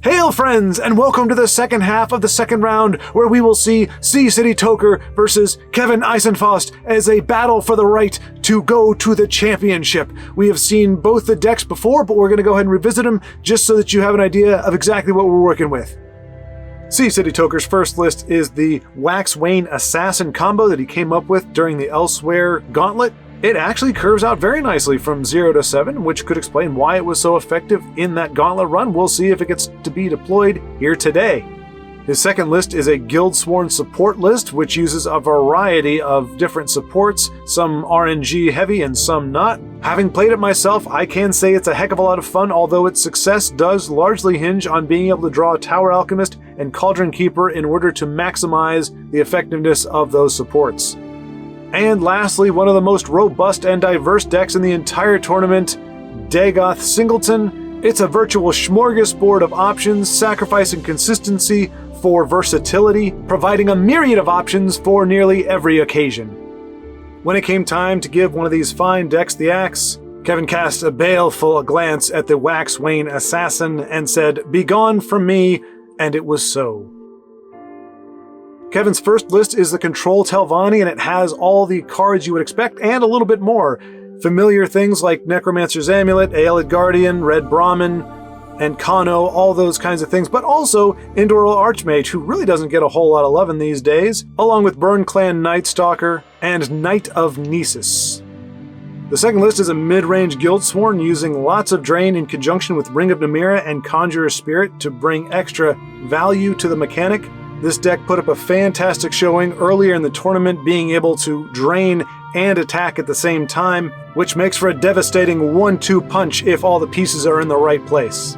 Hail friends, and welcome to the second half of the second round, where we will see Ccitytoker versus KevinEisenfaust as a battle for the right to go to the championship. We have seen both the decks before, but we're going to go ahead and revisit them just so that you have an idea of exactly what we're working with. Ccitytoker's first list is the Wax Wayne Assassin combo that he came up with during the Elsewhere Gauntlet. It actually curves out very nicely from 0 to 7, which could explain why it was so effective in that Gauntlet run. We'll see if it gets to be deployed here today. His second list is a Guildsworn support list, which uses a variety of different supports, some RNG heavy and some not. Having played it myself, I can say it's a heck of a lot of fun, although its success does largely hinge on being able to draw a Tower Alchemist and Cauldron Keeper in order to maximize the effectiveness of those supports. And lastly, one of the most robust and diverse decks in the entire tournament, Dagoth Singleton. It's a virtual smorgasbord of options, sacrifice and consistency for versatility, providing a myriad of options for nearly every occasion. When it came time to give one of these fine decks the axe, Kevin cast a baleful glance at the Wax Wayne Assassin and said, "Begone from me," and it was so. Kevin's first list is the Control Telvanni, and it has all the cards you would expect and a little bit more. Familiar things like Necromancer's Amulet, Aelid Guardian, Red Brahmin, and Kano, all those kinds of things, but also Indoril Archmage, who really doesn't get a whole lot of love in these days, along with Burn Clan Nightstalker and Knight of Nesis. The second list is a mid-range Guildsworn using lots of Drain in conjunction with Ring of Namira and Conjurer's Spirit to bring extra value to the mechanic. This deck put up a fantastic showing earlier in the tournament, being able to drain and attack at the same time, which makes for a devastating 1-2 punch if all the pieces are in the right place.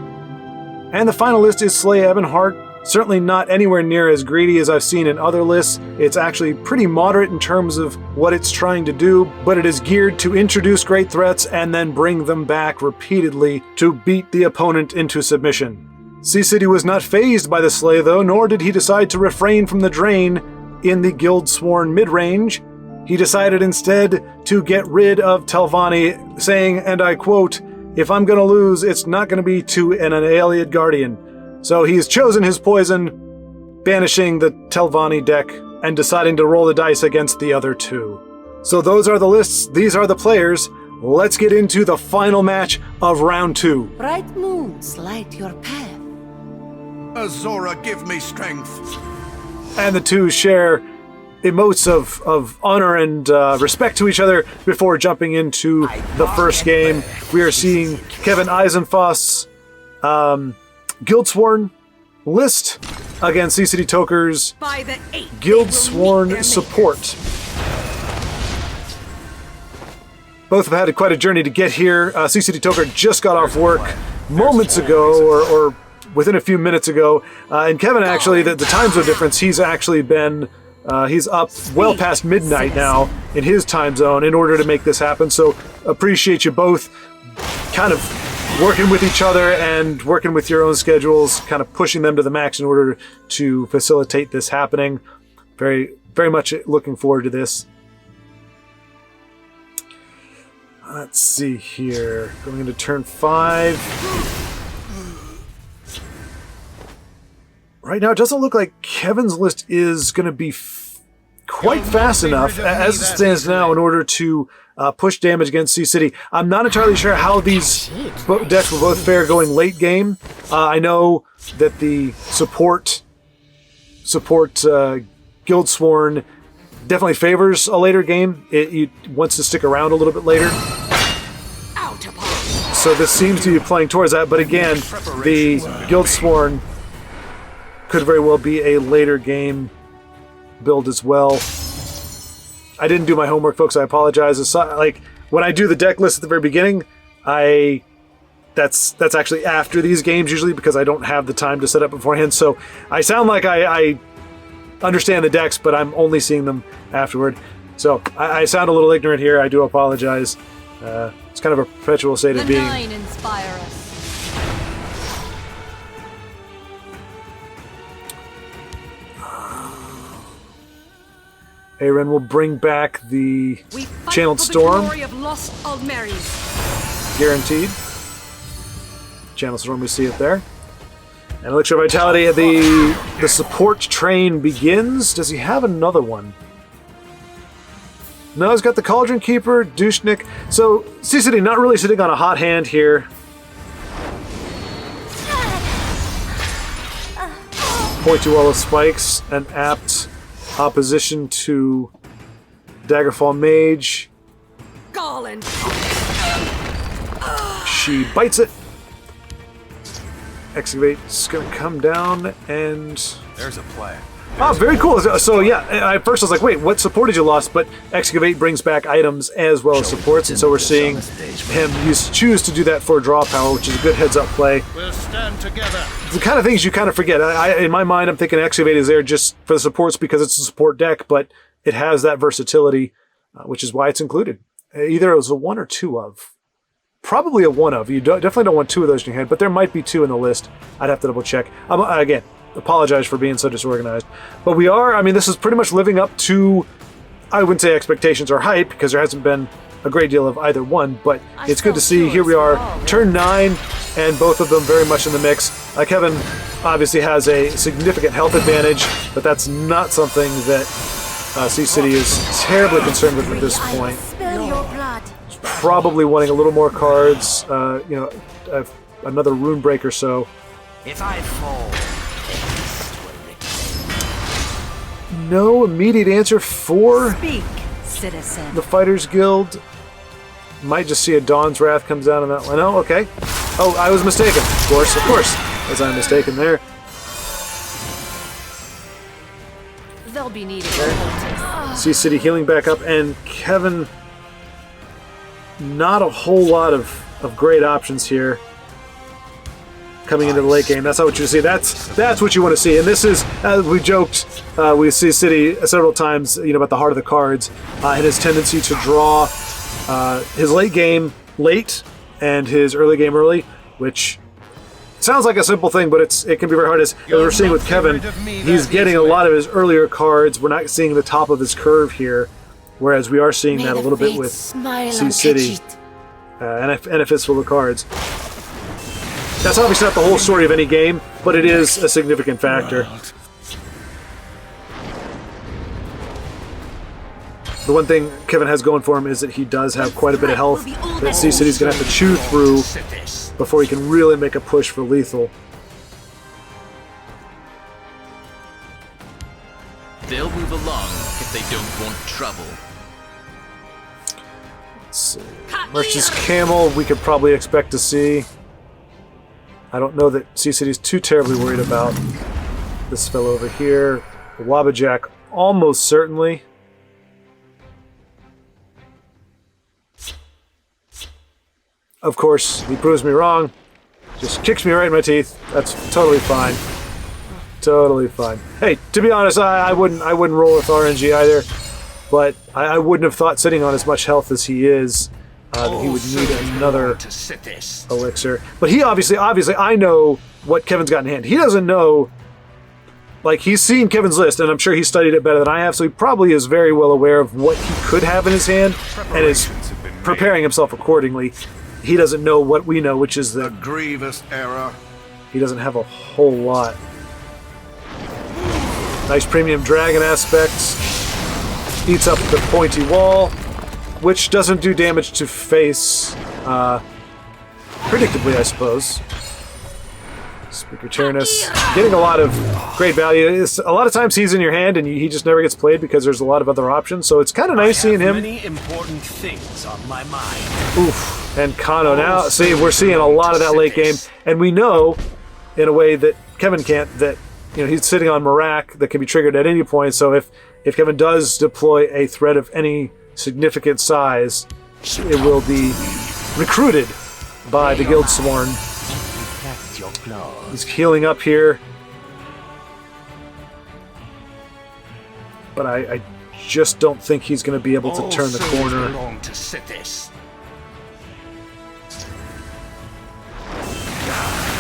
And the final list is Slay Ebonheart. Certainly not anywhere near as greedy as I've seen in other lists. It's actually pretty moderate in terms of what it's trying to do, but it is geared to introduce great threats and then bring them back repeatedly to beat the opponent into submission. C-City was not fazed by the Slay though, nor did he decide to refrain from the drain in the Guildsworn mid-range. He decided instead to get rid of Telvanni, saying, and I quote, "If I'm gonna lose, it's not gonna be to an Aelid Guardian." So he's chosen his poison, banishing the Telvanni deck and deciding to roll the dice against the other two. So those are the lists, these are the players. Let's get into the final match of round 2. Bright moons light your path. Azora, give me strength. And the two share emotes of honor and respect to each other before jumping into the first game. We are seeing KevinEisenfaust's Guildsworn list against Ccitytoker's Guildsworn support. Both have had quite a journey to get here. Ccitytoker just got off work moments ago, or within a few minutes ago. And Kevin, actually, the time zone difference, he's actually been, he's up well past midnight now in his time zone in order to make this happen. So appreciate you both kind of working with each other and working with your own schedules, kind of pushing them to the max in order to facilitate this happening. Very, very much looking forward to this. Let's see here. Going into turn 5. Right now, it doesn't look like Kevin's list is going to be quite fast enough, as it stands now, in order to push damage against C-City. I'm not entirely sure how these decks will both fare going late game. I know that the support Guildsworn definitely favors a later game. It wants to stick around a little bit later. So this seems to be playing towards that, but again, the Guildsworn could very well be a later game build as well. I didn't do my homework, folks. I apologize. Like when I do the deck list at the very beginning, that's actually after these games usually, because I don't have the time to set up beforehand. So I sound like I understand the decks, but I'm only seeing them afterward. So I sound a little ignorant here. I do apologize. It's kind of a perpetual state of being. Nine inspire us. Aaron will bring back the Channeled Storm. Guaranteed. Channeled Storm, we see it there. And Elixir of Vitality, the support train begins. Does he have another one? No, he's got the Cauldron Keeper, Douchnik. So, C-City not really sitting on a hot hand here. Pt2 Wall of Spikes, an apt opposition to Daggerfall Mage. Garland. She bites it. Excavate's gonna come down and... There's a plan. Oh, very cool. So yeah, at first I was like, wait, what support did you lost? But Excavate brings back items as well as supports, and so we're seeing him choose to do that for draw power, which is a good heads-up play. We'll stand together. The kind of things you kind of forget. In my mind, I'm thinking Excavate is there just for the supports because it's a support deck, but it has that versatility, which is why it's included. Either it was a 1 or 2 of. Probably a 1 of. You definitely don't want 2 of those in your hand, but there might be 2 in the list. I'd have to double check. Again, apologize for being so disorganized. But we are, I mean, this is pretty much living up to, I wouldn't say expectations or hype, because there hasn't been a great deal of either one, but it's good to see. Here we are, turn 9, and both of them very much in the mix. Kevin obviously has a significant health advantage, but that's not something that C-City is terribly concerned with at this point. Spill your blood. Probably wanting a little more cards, another rune break or so. If I fall, No immediate answer for Speak, citizen. the Fighters Guild. Might just see a Dawn's Wrath comes down on that one. Oh, okay. Oh, I was mistaken. Of course. Was I mistaken there? They'll be needed. C-City healing back up, and Kevin, not a whole lot of great options here coming into the late game. That's not what you see. That's what you want to see. And this is, as we joked, we see City several times, about the heart of the cards, and his tendency to draw his late game late and his early game early, which sounds like a simple thing, but it can be very hard. As we're seeing with Kevin, he's getting a lot of his earlier cards. We're not seeing the top of his curve here, whereas we are seeing that a little bit with C-City and a fistful of cards. That's obviously not the whole story of any game, but it is a significant factor. The one thing Kevin has going for him is that he does have quite a bit of health that C-City's going to have to chew through before he can really make a push for lethal. they'll move along if they don't want trouble. Let's see. Merchant's Camel we could probably expect to see. I don't know that C-City's too terribly worried about this fellow over here. Wabbajack almost certainly. Of course, he proves me wrong. Just kicks me right in my teeth. That's totally fine. Totally fine. Hey, to be honest, I wouldn't roll with RNG either. But I wouldn't have thought sitting on as much health as he is that he would need another elixir. But he obviously, I know what Kevin's got in hand. He doesn't know. Like, he's seen Kevin's list, and I'm sure he studied it better than I have, so he probably is very well aware of what he could have in his hand, and is preparing himself accordingly. He doesn't know what we know, which is A that grievous error. he doesn't have a whole lot. Nice premium dragon aspects. Eats up the pointy wall, which doesn't do damage to face, predictably, I suppose. Speaker Tyrannus, getting a lot of great value. A lot of times he's in your hand and he just never gets played because there's a lot of other options, so it's kind of nice seeing him. Many important things on my mind. Oof, and Kano now. See, we're seeing a lot of that late game, and we know, in a way that Kevin can't, that he's sitting on Marak that can be triggered at any point. So if Kevin does deploy a threat of any significant size, it will be recruited by the Guildsworn. He's healing up here, but I just don't think he's going to be able to turn the corner.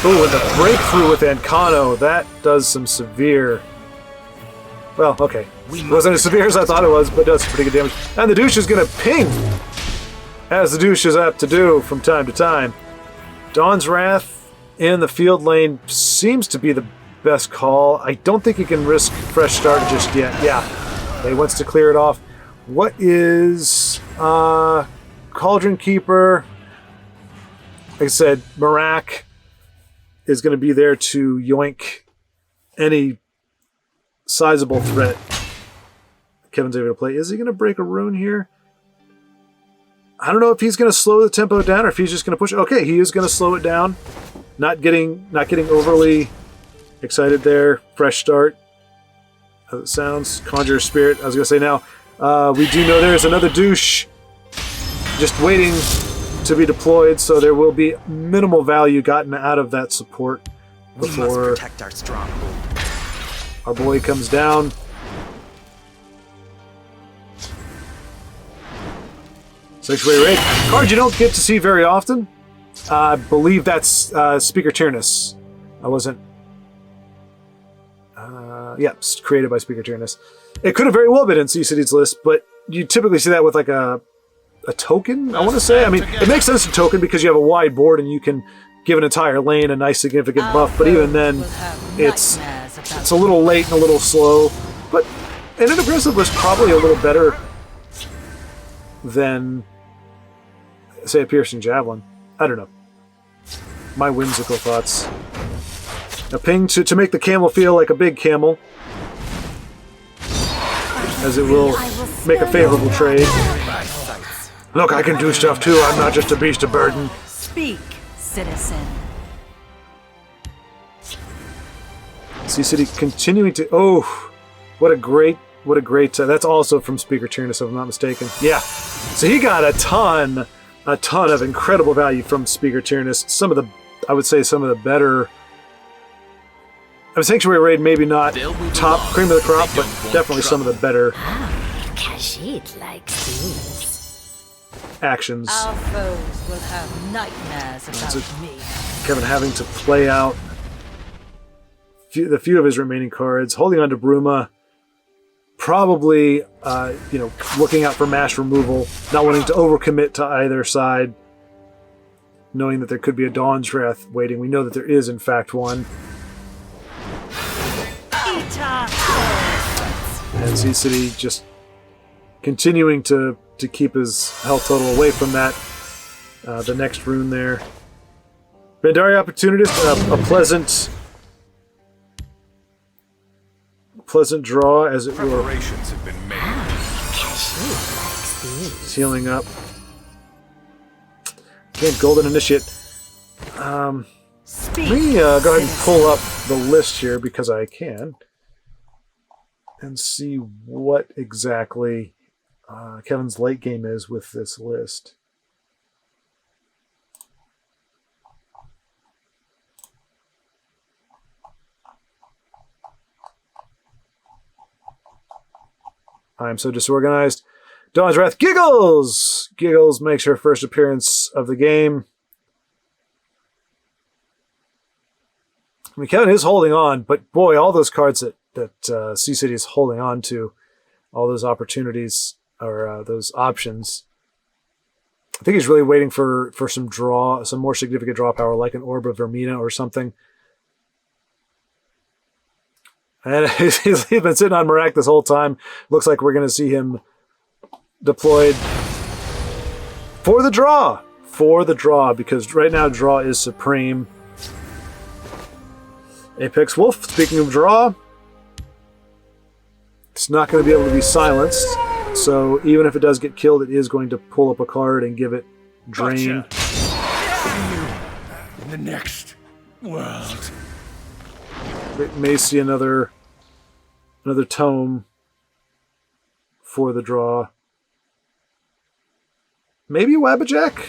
Ooh, and the breakthrough with Ancano, that does some severe... Well, okay. It wasn't as severe as I thought it was, but does some pretty good damage. And the douche is going to ping, as the douche is apt to do from time to time. Dawn's Wrath in the field lane seems to be the best call. I don't think he can risk fresh start just yet. Yeah, he wants to clear it off. What is Cauldron Keeper? Like I said, Marak is going to be there to yoink any sizable threat Kevin's able to play. Is he going to break a rune here? I don't know if he's going to slow the tempo down or if he's just going to push. Okay, he is going to slow it down. Not getting overly excited there. Fresh start. As it sounds. Conjurer Spirit. I was going to say now, we do know there's another douche just waiting to be deployed, so there will be minimal value gotten out of that support before we must protect our stronghold. Our boy comes down. Sanctuary Raid. Card you don't get to see very often. I believe that's Speaker Tyrannus. I wasn't... it's created by Speaker Tyrannus. It could have very well been in Sea City's list, but you typically see that with like a token, I want to say. I mean, it makes sense to token because you have a wide board and you can give an entire lane a nice significant buff, but even then, it's a little late and a little slow. But an aggressive was probably a little better than, say, a Piercing Javelin. I don't know. My whimsical thoughts. A ping to make the camel feel like a big camel, as it will make a favorable trade. Look, I can do stuff too. I'm not just a beast of burden. Speak, citizen. Sea City continuing to... Oh, what a great... that's also from Speaker Tyrannus, if I'm not mistaken. Yeah. So he got a ton of incredible value from Speaker Tyrannus. I would say some of the better... Sanctuary Raid, maybe not top cream of the crop, but definitely some of the better Khajiit likes these. actions. Our foes will have nightmares about me. Kevin having to play out the few of his remaining cards, holding on to Bruma, probably looking out for mash removal, not wanting to overcommit to either side, knowing that there could be a Dawn's Wrath waiting. We know that there is in fact one. And Sea City just continuing to keep his health total away from that. The next rune there. Bandari Opportunist, a pleasant draw, as it were. Preparations have been made. He's healing up. Again, Golden Initiate. Let me go ahead and pull up the list here because I can. And see what exactly Kevin's late game is with this list. I'm so disorganized. Dawn's Wrath. Giggles! Giggles makes her first appearance of the game. I mean, Kevin is holding on, but boy, all those cards that Sea City is holding on to, all those opportunities or those options. I think he's really waiting for some more significant draw power, like an Orb of Vermina or something. And he's been sitting on Marak this whole time. Looks like we're going to see him deployed for the draw. For the draw, because right now draw is supreme. Apex Wolf, speaking of draw, it's not going to be able to be silenced. So even if it does get killed, it is going to pull up a card and give it drain. Gotcha. In the next world. It may see another tome for the draw. Maybe a Wabbajack,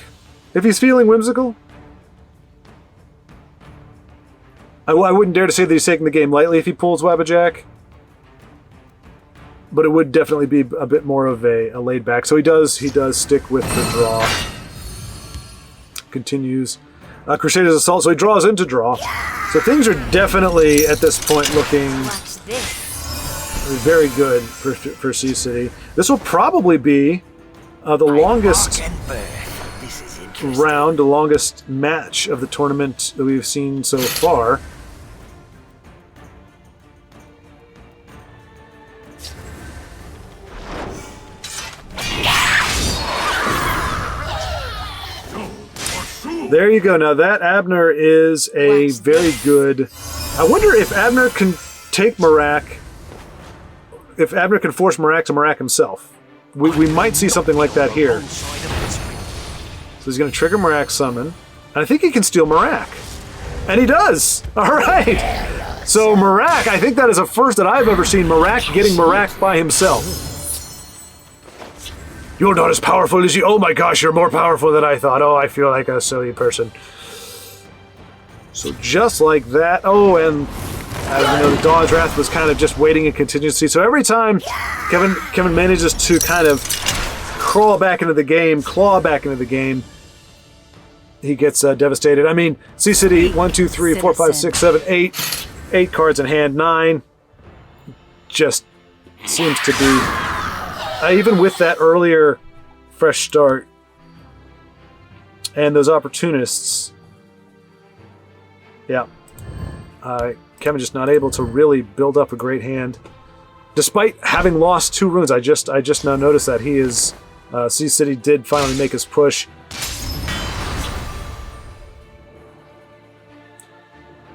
if he's feeling whimsical. I wouldn't dare to say that he's taking the game lightly if he pulls Wabbajack, but it would definitely be a bit more of a laid back. So he does stick with the draw. Continues. Crusader's Assault, so he draws into draw. So things are definitely, at this point, looking very good for Sea City. This will probably be the longest round, the longest match of the tournament that we've seen so far. There you go. Now that Abner is a very good... I wonder if Abner can take Marak, if Abner can force Marak to Marak himself. We might see something like that here. So he's going to trigger Marak's summon. And I think he can steal Marak. And he does! Alright! So Marak, I think that is a first that I've ever seen Marak getting Marak by himself. You're not as powerful as you... Oh my gosh, you're more powerful than I thought. Oh, I feel like a silly person. So just like that... Oh, and as we know, the Dawn's Wrath was kind of just waiting in contingency. So every time Kevin manages to kind of crawl back into the game, claw back into the game, he gets devastated. I mean, C-City, 1, 2, 3, 4, 5, 6, 7, 8. 8 cards in hand, 9. Just seems to be... even with that earlier fresh start and those opportunists, yeah, Kevin just not able to really build up a great hand, despite having lost 2 runes. I just now noticed that he is C-City did finally make his push.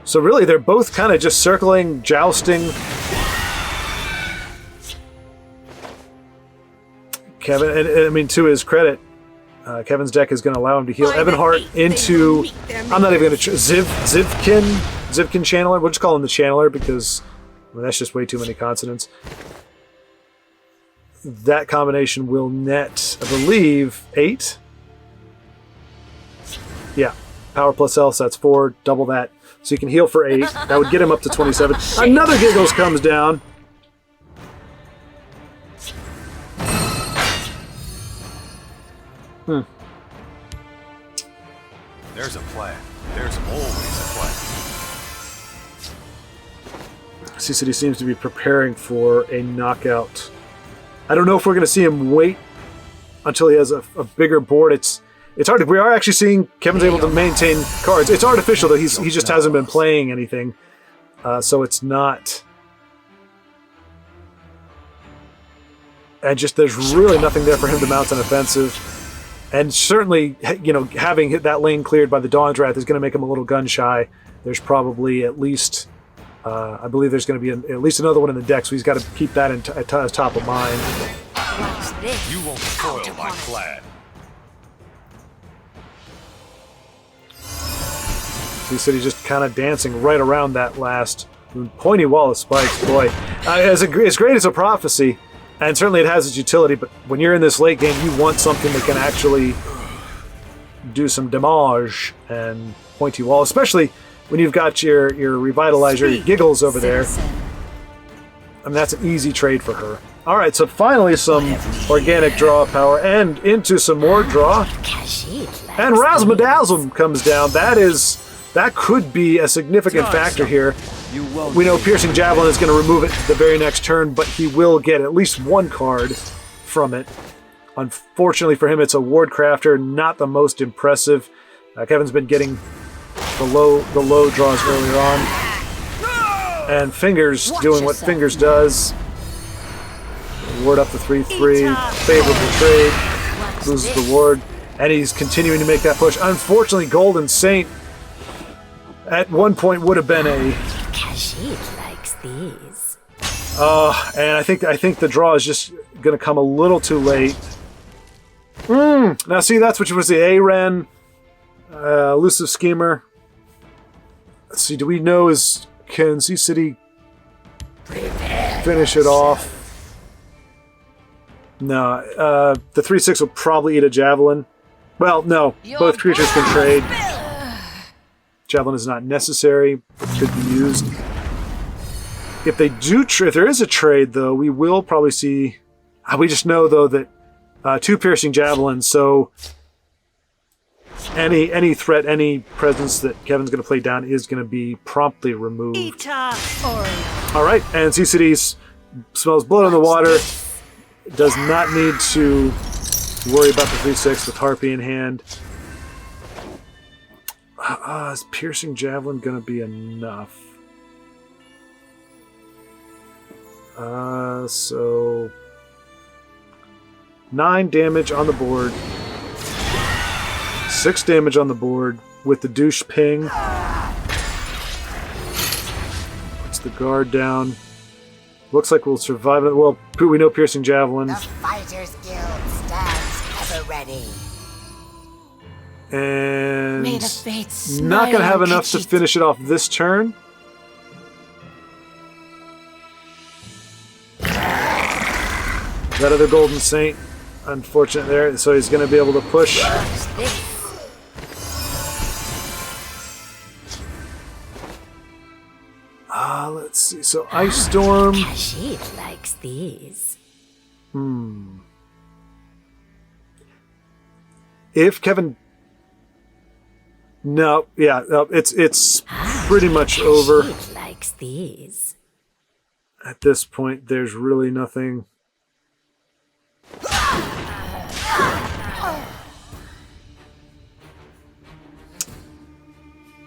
So really, they're both kind of just circling, jousting. Kevin, and I mean, to his credit, Kevin's deck is going to allow him to heal Evanhart into... I'm not even going to... Zivkin Channeler. We'll just call him the Channeler because that's just way too many consonants. That combination will net, I believe, 8. Yeah. Power plus health, so that's 4. Double that. So you can heal for 8. That would get him up to 27. Another Giggles comes down. There's a plan. There's always a plan. C-City seems to be preparing for a knockout. I don't know if we're going to see him wait until he has a bigger board. It's hard. We are actually seeing Kevin's able to maintain cards. It's artificial though. He just hasn't been playing anything, so it's not. And just there's really nothing there for him to mount an offensive. And certainly, you know, having that lane cleared by the Dawn's Wrath is going to make him a little gun shy. There's probably at least, I believe there's going to be at least another one in the deck, so he's got to keep that at top of mind. You won't spoil my plan. C-City just kind of dancing right around that last pointy wall of spikes. Boy, as great as a prophecy, and certainly it has its utility, but when you're in this late game, you want something that can actually do some damage and pointy wall, especially when you've got your Revitalizer, your Giggles over there. I mean, that's an easy trade for her. All right, so finally some organic draw power and into some more draw. And Razzmadazzle comes down. That could be a significant factor here. We know Piercing Javelin is going to remove it the very next turn, but he will get at least 1 card from it. Unfortunately for him, it's a Ward Crafter, not the most impressive. Kevin's been getting the low draws earlier on. And Fingers doing what Fingers does. Ward up the 3/3, favorable trade, loses the ward, and he's continuing to make that push. Unfortunately, Golden Saint at one point would have been a... Khajiit likes these. And I think the draw is just going to come a little too late. Now see, that's what was the Aren, Elusive Schemer. Let's see, do we know can C-City finish it off? No, the 3/6 will probably eat a Javelin. Well, no, both creatures can trade. Javelin is not necessary, could be used. If they do, if there is a trade, though, we will probably see. We just know though that 2 Piercing Javelins, so any threat, any presence that Kevin's going to play down is going to be promptly removed. All right, and C-City smells blood on the water. Does not need to worry about the 3/6 with Harpy in hand. Is Piercing Javelin going to be enough? So 9 damage on the board. 6 damage on the board with the douche ping. Puts the guard down. Looks like we'll survive it. Well, we know Piercing Javelin. The Fighters Guild stands ever ready. And May the fates not going to have smile enough to on finish it off this turn. That other Golden Saint, unfortunate there. So he's going to be able to push. What's this? Let's see. So Ice Storm. Khajiit likes these. If Kevin, no, yeah, no, it's pretty much over. Khajiit likes these. At this point, there's really nothing.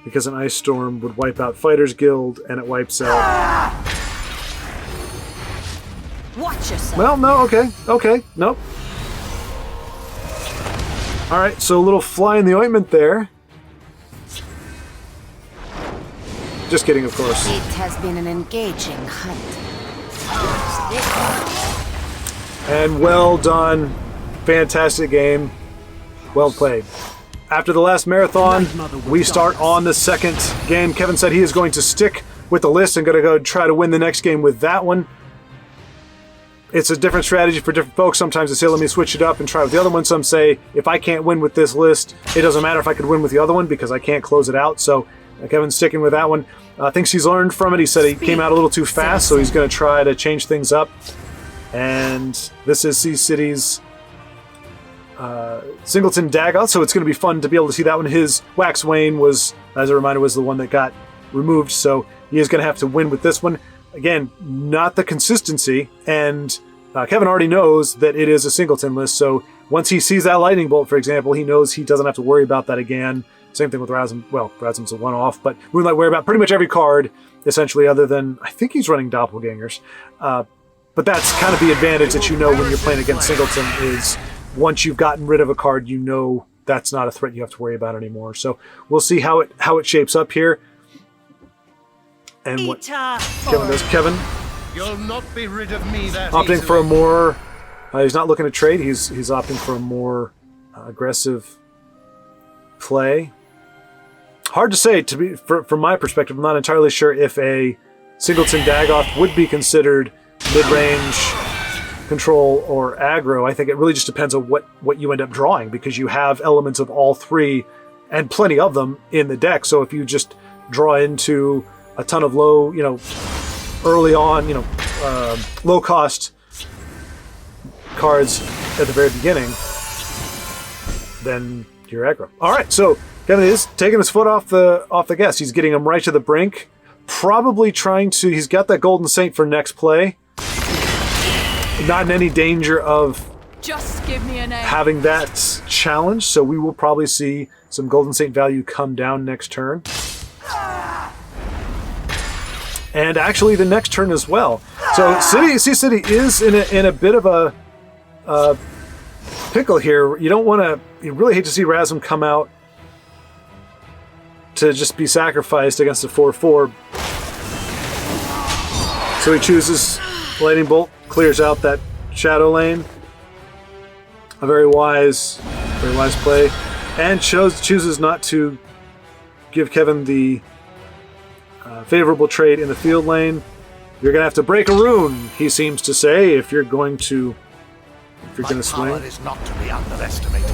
Because an Ice Storm would wipe out Fighters Guild, and it wipes out. Watch yourself. Well, no, okay, nope. All right, so a little fly in the ointment there. Just kidding, of course. It has been an engaging hunt. What's this? And well done. Fantastic game. Well played. After the last marathon, we start on the second game. Kevin said he is going to stick with the list and going to go try to win the next game with that one. It's a different strategy for different folks. Sometimes they say, let me switch it up and try with the other one. Some say, if I can't win with this list, it doesn't matter if I could win with the other one because I can't close it out. So Kevin's sticking with that one. Thinks he's learned from it. He said he came out a little too fast, so he's going to try to change things up. And this is Sea City's Singleton Dagoth, so it's going to be fun to be able to see that one. His Wax Wayne was, as a reminder, was the one that got removed, so he is going to have to win with this one. Again, not the consistency, and Kevin already knows that it is a Singleton list, so once he sees that Lightning Bolt, for example, he knows he doesn't have to worry about that again. Same thing with Razum. Well, Razum's a one-off, but Moonlight worry about pretty much every card, essentially, other than, I think he's running Doppelgangers. But that's kind of the advantage that you know when you're playing against Singleton is once you've gotten rid of a card, you know that's not a threat you have to worry about anymore. So we'll see how it shapes up here. And what Kevin does. Kevin You'll not be rid of me that opting easily. for a more... he's not looking to trade. He's opting for a more aggressive play. Hard to say. From my perspective, I'm not entirely sure if a Singleton Dagoth would be considered mid-range control or aggro. I think it really just depends on what you end up drawing, because you have elements of all three and plenty of them in the deck. So if you just draw into a ton of low, early on, low cost cards at the very beginning, then you're aggro. All right, so Kevin is taking his foot off the gas. He's getting him right to the brink. Probably trying to. He's got that Golden Saint for next play. Not in any danger of Just give me an A. having that challenge, so we will probably see some Golden Saint value come down next turn. And actually the next turn as well. So Sea City is in a bit of a pickle here. You really hate to see Razum come out to just be sacrificed against a 4/4. So he chooses Lightning Bolt, clears out that Shadow Lane. A very wise play. And chooses not to give Kevin the favorable trade in the field lane. You're going to have to break a rune, he seems to say, if you're going to My swing. power is not to be underestimated.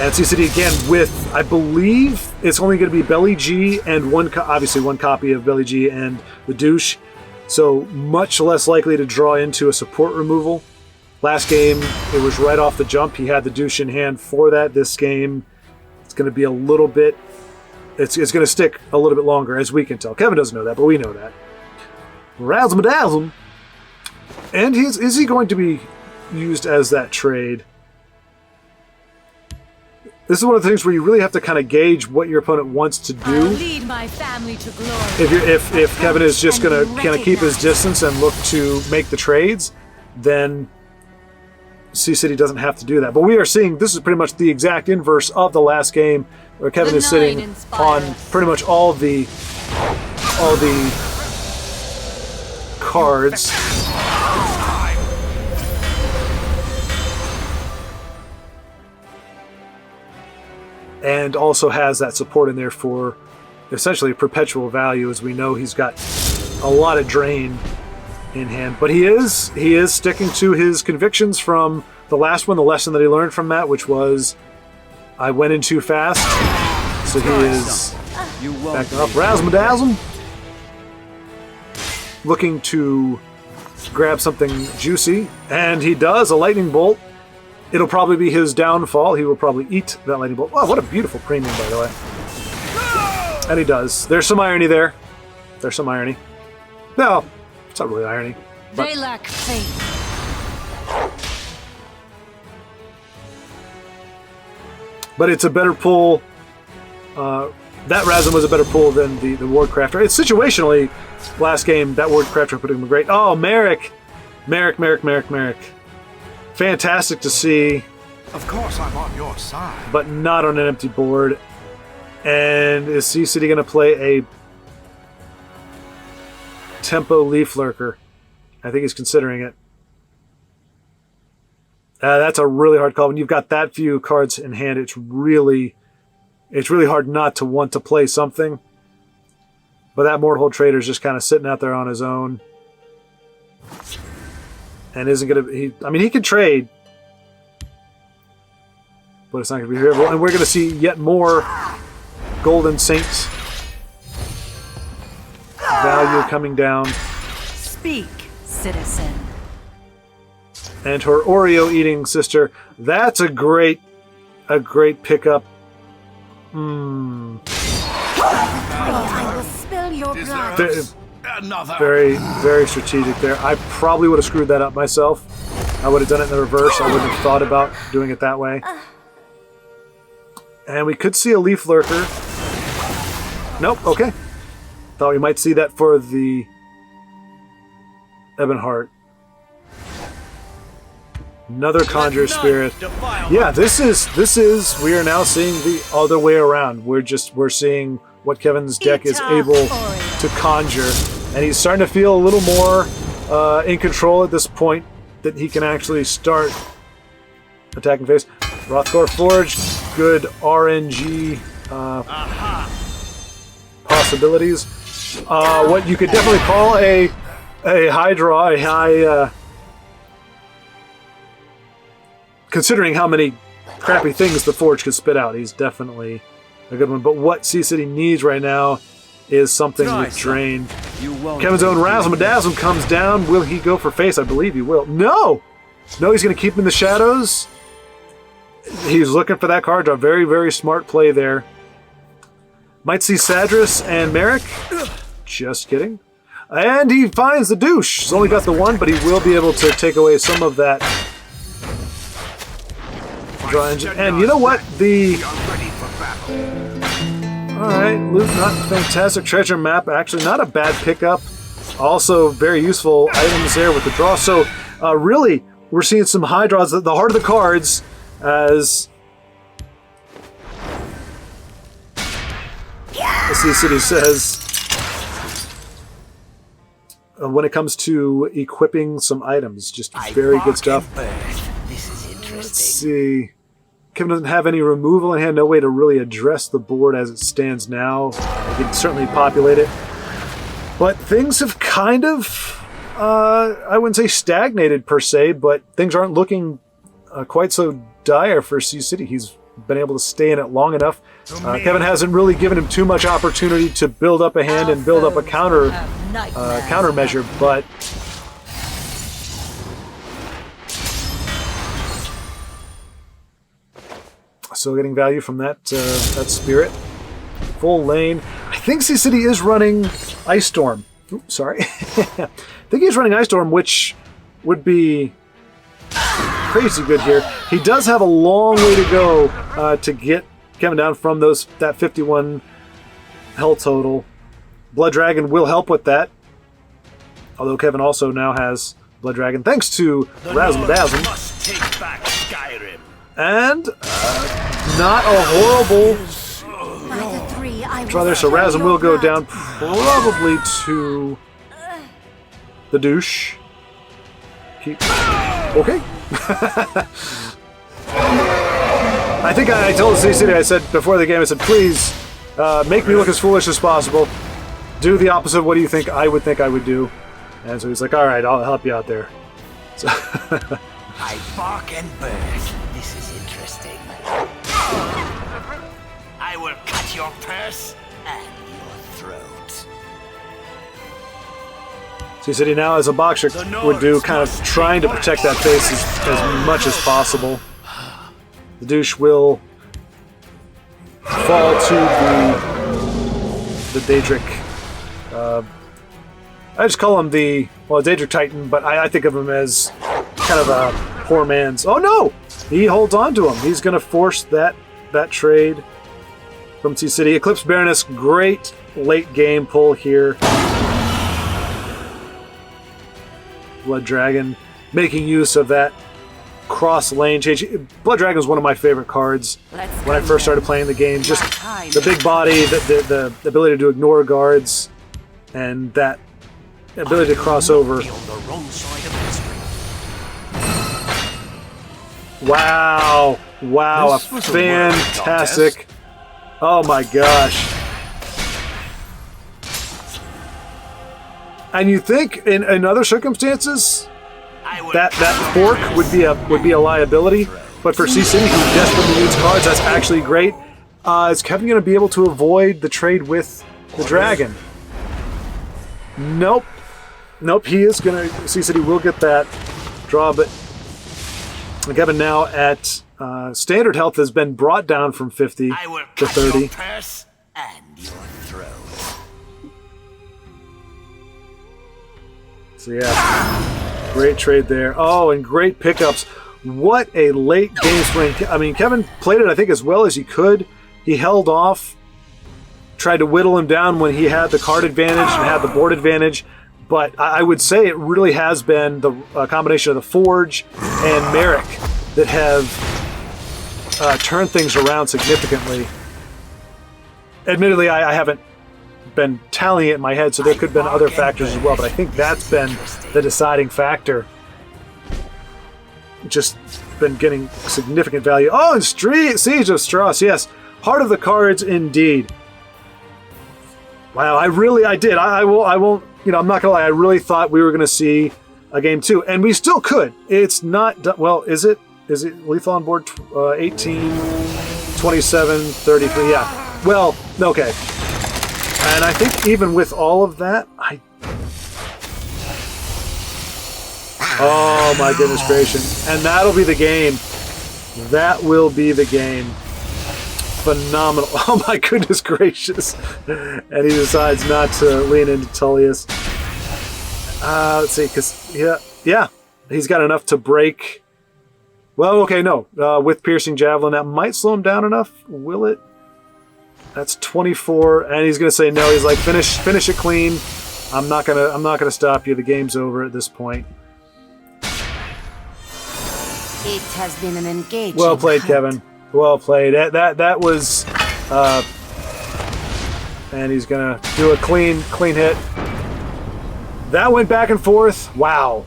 And Sea City again with, I believe, it's only going to be Belly G and obviously one copy of Belly G and the Douche. So much less likely to draw into a support removal. Last game, it was right off the jump. He had the Douche in hand for that. This game, it's going to be a little bit... It's going to stick a little bit longer, as we can tell. Kevin doesn't know that, but we know that. Razzle-madazzle. And is he going to be used as that trade? this is one of the things where you really have to kind of gauge what your opponent wants to I'll do. lead my family to glory. If Kevin is just going to kind of keep his distance and look to make the trades, then C-City doesn't have to do that. But we are seeing this is pretty much the exact inverse of the last game, where Kevin The is sitting nine inspires. on pretty much all the cards. And also has that support in there for essentially perpetual value, as we know he's got a lot of drain in hand. But he is sticking to his convictions from the last one, the lesson that he learned from that, which was I went in too fast. So he is backing up. Razzle-dazzle. Looking to grab something juicy, and he does, a lightning bolt. It'll probably be his downfall. He will probably eat that lightning bolt. Wow, what a beautiful premium, by the way. And he does. There's some irony there. There's some irony. No, it's not really irony. But They lack faith. But it's a better pull. That Razum was a better pull than the Wardcrafter. It's situationally, last game, that Wardcrafter put him great. Oh, Merrick. Merrick. Fantastic to see. Of course I'm on your side. But not on an empty board. And is C-City going to play a Tempo Leaf Lurker? I think he's considering it. That's a really hard call. When you've got that few cards in hand, it's really hard not to want to play something. But that Mortal Trader is just kind of sitting out there on his own. And isn't going to... I mean, he can trade. But it's not going to be favorable. And we're going to see yet more Golden Saints value coming down. Speak, citizen. And her Oreo-eating sister. That's a great pickup. I will spill your blood. Another. Very, very strategic there. I probably would have screwed that up myself. I would have done it in the reverse. I wouldn't have thought about doing it that way. And we could see a Leaf Lurker. Nope, okay. Thought we might see that for the Ebonheart. Another Conjure Spirit. Yeah, this is we are now seeing the other way around. We're seeing what Kevin's deck is able to conjure, and he's starting to feel a little more in control at this point, that he can actually start attacking face. Rothgore Forge, good RNG possibilities. What you could definitely call a high draw, a high. Considering how many crappy things the Forge could spit out, he's definitely a good one. But what C-City needs right now is something with drain. Kevin's own Razzle-Dazzle comes down. Will he go for face? I believe he will. No! No, he's going to keep him in the shadows. He's looking for that card draw. Very, very smart play there. Might see Sadris and Merrick. Just kidding. And he finds the douche. He's only got the one, but he will be able to take away some of that draw engine. And you know what? Alright, loot, not fantastic. Treasure map, actually not a bad pickup. Also, very useful items there with the draw. So, really, we're seeing some high draws. The heart of the cards, as C-City says, when it comes to equipping some items. Just very good stuff. This is interesting. Let's see. Kevin doesn't have any removal in hand, no way to really address the board as it stands now. He can certainly populate it. But things have kind of, I wouldn't say stagnated per se, but things aren't looking quite so dire for C-City. He's been able to stay in it long enough. Kevin hasn't really given him too much opportunity to build up a hand and build up a countermeasure, but still getting value from that that spirit. Full lane. I think C-City is running Ice Storm. Oops, sorry. I think he's running Ice Storm, which would be crazy good here. He does have a long way to go to get Kevin down from that 51 health total. Blood Dragon will help with that. Although Kevin also now has Blood Dragon, thanks to Razzle-Dazzle. Must take back Skyrim. And not a horrible By the three, I will draw there. So spill Razum your will go blood. down probably to the douche. Okay. I think I told City, I said before the game, I said, please make me look as foolish as possible. Do the opposite of what do you think I would do. And so he's like, all right, I'll help you out there. So I bark and burn. This is interesting. I will cut your purse and your throat. City now, as a boxer would do, kind of trying to protect that face as much as possible. The douche will fall to the Daedric. I just call him Daedric Titan, but I think of him as kind of a poor man's. Oh no! He holds on to him. He's going to force that trade from City. Eclipse Baroness, great late game pull here. Blood Dragon making use of that cross lane change. Blood Dragon is one of my favorite cards when I first started playing the game. Just the big body, the ability to ignore guards, and that ability to cross over. Wow, a fantastic. Oh my gosh. And you think in other circumstances that fork would be a liability, but for C-City, who desperately needs cards, that's actually great. Is Kevin going to be able to avoid the trade with the dragon? Nope. He is going to. C-City will get that draw, but Kevin now at standard health has been brought down from 50 to 30. Your purse and your throat. So yeah, great trade there. Oh, and great pickups. What a late game swing. I mean, Kevin played it, I think, as well as he could. He held off, tried to whittle him down when he had the card advantage and had the board advantage. But I would say it really has been the combination of the Forge and Merrick that have turned things around significantly. Admittedly, I haven't been tallying it in my head, so there could have been other factors as well, but I think that's been the deciding factor. Just been getting significant value. Oh, and Siege of Strauss, yes. Heart of the cards, indeed. Wow, I did. I won't, I'm not gonna lie, I really thought we were gonna see a game 2, and we still could. It's not done. Well, is it lethal on board? 18, 27, 33, yeah. Well, okay. And I think even with all of that, oh my goodness gracious. And that'll be the game. That will be the game. Phenomenal. Oh my goodness gracious. And he decides not to lean into Tullius. Let's see, because, yeah, he's got enough to break. Well, okay, no. With Piercing Javelin, that might slow him down enough. Will it? That's 24, and he's gonna say no. He's like, finish it clean. I'm not gonna stop you. The game's over at this point. It has been an engaging Well played, hunt. Kevin. Well played. That was, and he's gonna do a clean hit. That went back and forth. Wow.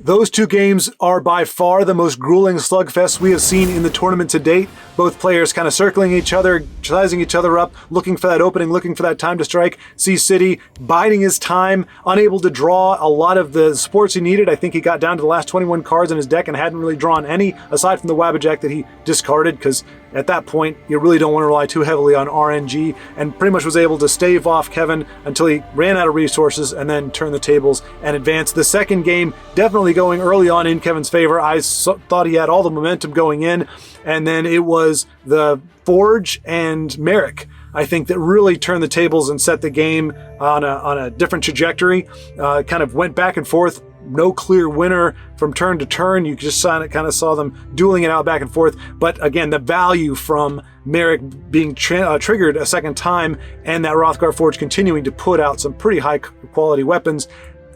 Those two games are by far the most grueling slugfests we have seen in the tournament to date. Both players kind of circling each other, sizing each other up, looking for that opening, looking for that time to strike. C-City biding his time, unable to draw a lot of the supports he needed. I think he got down to the last 21 cards in his deck and hadn't really drawn any, aside from the Wabbajack that he discarded, because at that point, you really don't want to rely too heavily on RNG, and pretty much was able to stave off Kevin until he ran out of resources and then turn the tables and advance. The second game definitely going early on in Kevin's favor. I thought he had all the momentum going in, and then it was the Forge and Merrick, I think, that really turned the tables and set the game on a different trajectory. Kind of went back and forth no clear winner from turn to turn. You just kind of saw them dueling it out back and forth. But again, the value from Merrick being triggered a second time and that Rothgar Forge continuing to put out some pretty high quality weapons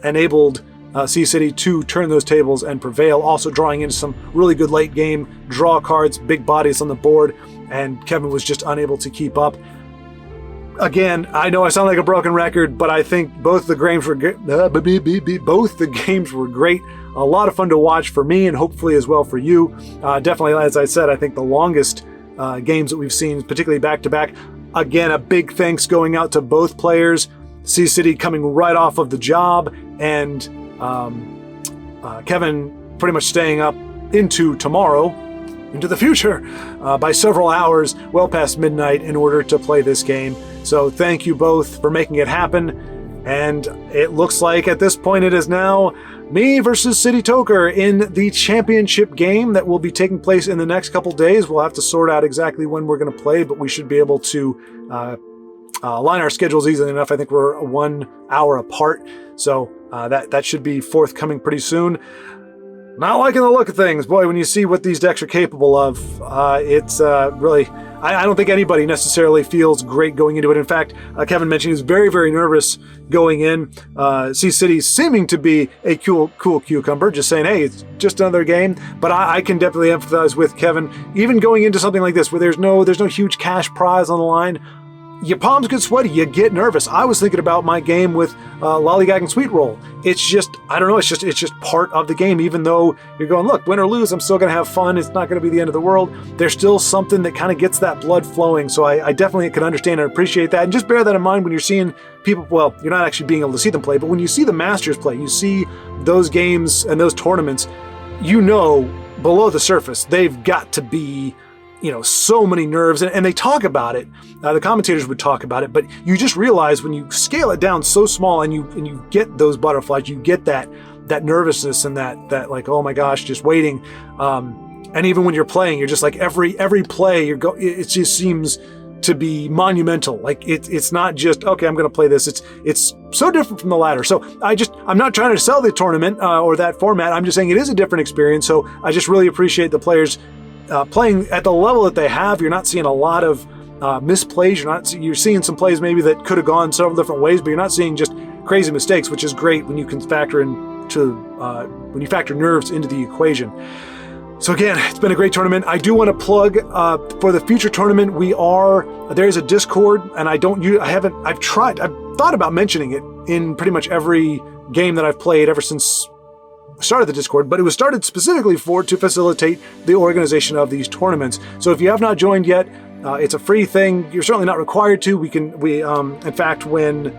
enabled C-City to turn those tables and prevail, also drawing into some really good late game draw cards, big bodies on the board, and Kevin was just unable to keep up. Again, I know I sound like a broken record, but I think both the games were great. A lot of fun to watch for me and hopefully as well for you. Definitely, as I said, I think the longest games that we've seen, particularly back-to-back. Again, a big thanks going out to both players. C-City coming right off of the job, and Kevin pretty much staying up into tomorrow, into the future, by several hours, well past midnight, in order to play this game. So thank you both for making it happen. And it looks like at this point it is now me versus Ccitytoker in the championship game that will be taking place in the next couple days. We'll have to sort out exactly when we're going to play, but we should be able to align our schedules easily enough. I think we're 1 hour apart, so that should be forthcoming pretty soon. Not liking the look of things. Boy, when you see what these decks are capable of, it's really... I don't think anybody necessarily feels great going into it. In fact, Kevin mentioned he was very, very nervous going in. C-City seeming to be a cool cucumber, just saying, hey, it's just another game. But I can definitely empathize with Kevin. Even going into something like this where there's no huge cash prize on the line, your palms get sweaty, you get nervous. I was thinking about my game with Lollygag and Sweet Roll. It's just, I don't know, it's just part of the game. Even though you're going, look, win or lose, I'm still going to have fun. It's not going to be the end of the world. There's still something that kind of gets that blood flowing. So I definitely can understand and appreciate that. And just bear that in mind when you're seeing people, well, you're not actually being able to see them play, but when you see the Masters play, you see those games and those tournaments, you know, below the surface, they've got to be, you know, so many nerves, and they talk about it. The commentators would talk about it, but you just realize when you scale it down so small, and you get those butterflies, you get that nervousness and that like, oh my gosh, just waiting. And even when you're playing, you're just like every play it just seems to be monumental. Like it's not just, okay, I'm going to play this. It's so different from the ladder. So I'm not trying to sell the tournament or that format. I'm just saying it is a different experience. So I just really appreciate the players playing at the level that they have. You're not seeing a lot of misplays. You're seeing some plays maybe that could have gone several different ways, but you're not seeing just crazy mistakes, which is great when you can factor nerves into the equation. So again, it's been a great tournament. I do want to plug for the future tournament. There's a Discord, and I've thought about mentioning it in pretty much every game that I've played ever since started the Discord, but it was started specifically to facilitate the organization of these tournaments. So if you have not joined yet, it's a free thing. You're certainly not required to. In fact, when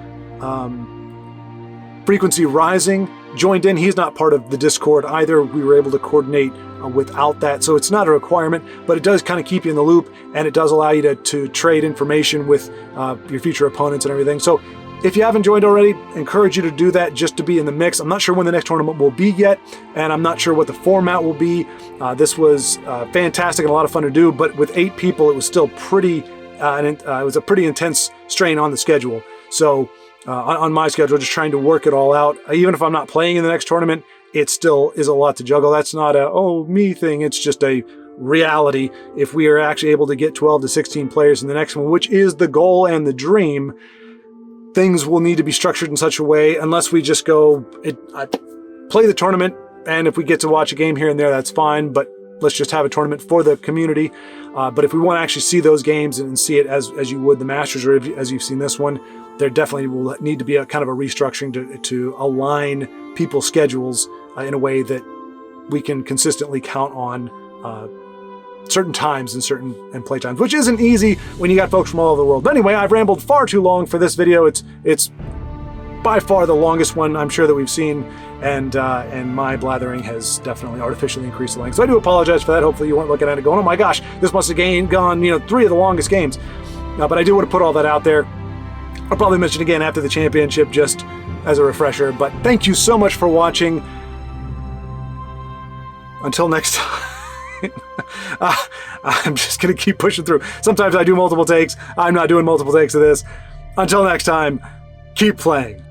Frequency Rising joined in, he's not part of the Discord either. We were able to coordinate without that, so it's not a requirement, but it does kind of keep you in the loop, and it does allow you to trade information with your future opponents and everything. So if you haven't joined already, I encourage you to do that just to be in the mix. I'm not sure when the next tournament will be yet, and I'm not sure what the format will be. This was fantastic and a lot of fun to do, but with 8 people, it was still it was a pretty intense strain on the schedule. So on my schedule, just trying to work it all out. Even if I'm not playing in the next tournament, it still is a lot to juggle. That's not me thing. It's just a reality. If we are actually able to get 12 to 16 players in the next one, which is the goal and the dream, things will need to be structured in such a way, unless we just play the tournament, and if we get to watch a game here and there, that's fine, but let's just have a tournament for the community. But if we want to actually see those games and see it as you would the Masters, or as you've seen this one, there definitely will need to be a kind of a restructuring to align people's schedules in a way that we can consistently count on certain times and play times, which isn't easy when you got folks from all over the world. But anyway, I've rambled far too long for this video. It's by far the longest one I'm sure that we've seen, and my blathering has definitely artificially increased the length. So I do apologize for that. Hopefully you weren't looking at it going, oh my gosh, this must have gone 3 of the longest games. But I do want to put all that out there. I'll probably mention again after the championship just as a refresher. But thank you so much for watching. Until next time. I'm just going to keep pushing through. Sometimes I do multiple takes. I'm not doing multiple takes of this. Until next time, keep playing.